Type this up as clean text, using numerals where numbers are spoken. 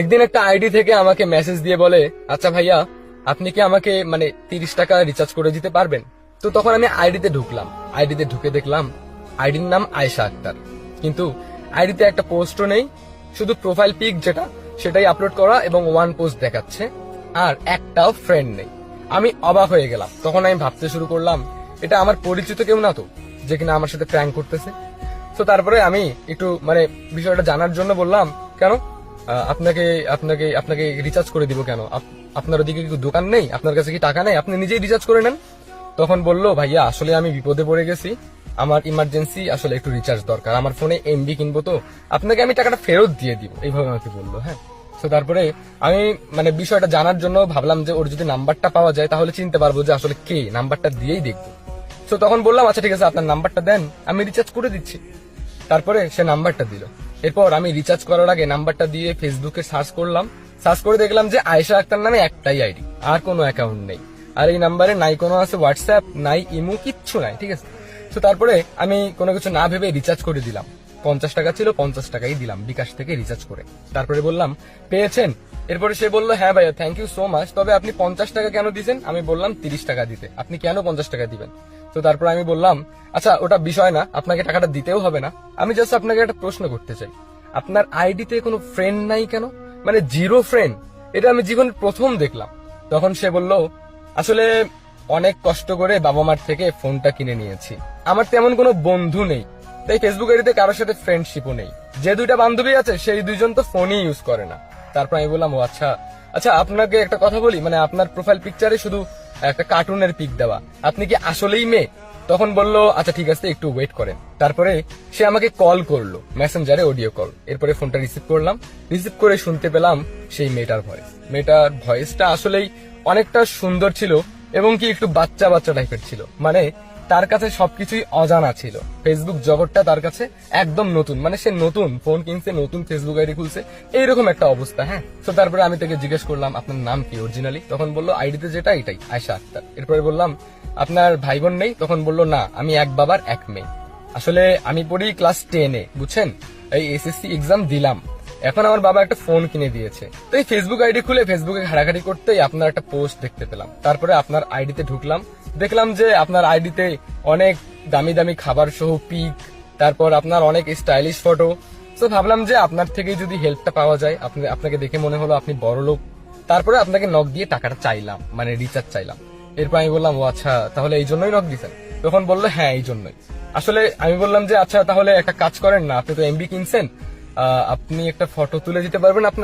একদিন একটা আইডি থেকে আমাকে মেসেজ দিয়ে বলে, আচ্ছা ভাইয়া আপনি কি আমাকে মানে 30 টাকা রিচার্জ করে দিতে পারবেন? তো তখন আমি আইডিতে ঢুকলাম, আইডিতে ঢুকে দেখলাম আইডির নাম আয়েশা আক্তার, কিন্তু আইডিতে একটা পোস্টও নেই, শুধু প্রোফাইল পিক যেটা সেটাই আপলোড করা এবং ওয়ান পোস্ট দেখাচ্ছে, আর একটাও ফ্রেন্ড নেই। আমি অবাক হয়ে গেলাম। তখন আমি ভাবতে শুরু করলাম এটা আমার পরিচিত কেউ না তো, যে কিনা আমার সাথে প্র্যাঙ্ক করতেছে। তো তারপরে আমি একটু মানে বিষয়টা জানার জন্য বললাম, কেন আপনাকে আপনাকে আপনাকে রিচার্জ করে দিব কেন? আপনার ওদিকে কি দোকান নেই? আপনার কাছে কি টাকা নেই? আপনি নিজেই রিচার্জ করে নেন। তখন বললো, ভাইয়া আসলে আমি বিপদে পড়ে গেছি, আমার ইমার্জেন্সি আসলে একটু রিচার্জ দরকার, আমার ফোনে এমবি কিনবো, তো আপনাকে আমি টাকাটা ফেরত দিয়ে দিব, এইভাবে আমাকে বললো। হ্যাঁ, তো তারপরে আমি মানে বিষয়টা জানার জন্য ভাবলাম যে ওর যদি নাম্বারটা পাওয়া যায় তাহলে চিনতে পারবো যে আসলে কে, নাম্বারটা দিয়েই দেখবো। তো তখন বললাম, আচ্ছা ঠিক আছে আপনার নাম্বারটা দেন, আমি রিচার্জ করে দিচ্ছি। তারপরে সে নাম্বারটা দিল। এরপর আমি রিচার্জ করার আগে নাম্বারটা দিয়ে ফেসবুকে সার্চ করলাম, সার্চ করে দেখলাম যে আয়েশা আক্তার নামে একটাই আইডি, আর কোনো অ্যাকাউন্ট নেই। আর এই নাম্বারে নাই কোনো আছে হোয়াটসঅ্যাপ, নাই ইমো, কিচ্ছু নাই। ঠিক আছে, তো তারপরে আমি কোনো কিছু না ভেবে রিচার্জ করে দিলাম। 50 টাকা ছিল, 50 টাকাই দিলাম বিকাশ থেকে রিচার্জ করে। তারপরে বললাম, পেয়েছেন? এরপরে সে বললো, হ্যাঁ ভাইয়া থ্যাংক ইউ সো মাচ, তবে আপনি 50 টাকা কেন দিয়েছেন? আমি বললাম 30 টাকা দিতে, আপনি কেন 50 টাকা দিবেন? তো তারপর আমি বললাম, আচ্ছা ওটা বিষয় না, আপনাকে টাকাটা দিতেও হবে না, আমি জাস্ট আপনাকে একটা প্রশ্ন করতে চাই, আপনার আইডিতে কোনো ফ্রেন্ড নাই কেন? মানে জিরো ফ্রেন্ড, এটা আমি জীবনে প্রথম দেখলাম। তখন সে বলল, আসলে অনেক কষ্ট করে বাবা মার থেকে ফোনটা কিনে নিয়েছি, আমার তেমন কোনো বন্ধু নেই, তাই ফেসবুক আইডিতে কারোর সাথে ফ্রেন্ডশিপও নেই, যে দুইটা বান্ধবী আছে সেই দুইজন তো ফোনই ইউজ করে না। তারপর আমি বললাম, ও আচ্ছা আচ্ছা, আপনাকে একটা কথা বলি, মানে আপনার প্রোফাইল পিকচারে শুধু একটা কার্টুনের পিক দেওয়া, আপনি কি আসলেই মেয়ে? তখন বললো, আচ্ছা ঠিক আছে একটু ওয়েট করেন। তারপরে সে আমাকে কল করলো মেসেঞ্জারে, অডিও কল। এরপরে ফোনটা রিসিভ করলাম, রিসিভ করে শুনতে পেলাম সেই মেয়েটার ভয়েস। মেয়েটার ভয়েসটা আসলেই অনেকটা সুন্দর ছিল এবং কি একটু বাচ্চা বাচ্চা টাইপের ছিল, মানে তার কাছে সবকিছুই অজানা ছিল, ফেসবুক জগৎটা তার কাছে একদম নতুন, মানে সে নতুন ফোন কিনছে, নতুন ফেসবুক আইডি খুলছে, এইরকম একটা অবস্থা। হ্যাঁ, তো তারপরে আমি তাকে জিজ্ঞেস করলাম, আপনার নাম কি অরিজিনালি? তখন বললো, আইডিতে যেটা এটাই, আয়েশা আক্তার। এরপরে বললাম, আপনার ভাই বোন নেই? তখন বললো, না আমি এক বাবার এক মেয়ে, আসলে আমি পড়ি ক্লাস 10-এ, বুঝছেন, এই এসএসসি এক্সাম দিলাম, এখন আমার বাবা একটা ফোন কিনে দিয়েছে। তো এই ফেসবুক আইডি খুলে ফেসবুকে ঘাটাঘাটি করতেই আপনার একটা পোস্ট দেখতে পেলাম। তারপরে আপনার আইডিতে ঢুকলাম, দেখলাম যে আপনার আইডিতে অনেক দামি দামি খাবার সহ পিক, তারপর আপনার অনেক স্টাইলিশ ফটো। তো ভাবলাম যে আপনার থেকে যদি হেল্পটা পাওয়া যায়, আপনাকে দেখে মনে হলো আপনি বড় লোক। তারপরে আপনাকে নক দিয়ে টাকাটা চাইলাম, মানে রিচার্জ চাইলাম। এরপর আমি বললাম, ও আচ্ছা তাহলে এই জন্যই নক দিয়েছেন? তখন বললো, হ্যাঁ এই জন্যই। আসলে আমি বললাম যে আচ্ছা তাহলে একটা কাজ করেন না, আপনি তো এমবি কিনছেন, আপনি একটা ফটো তুলে দিতে পারবেন আপনার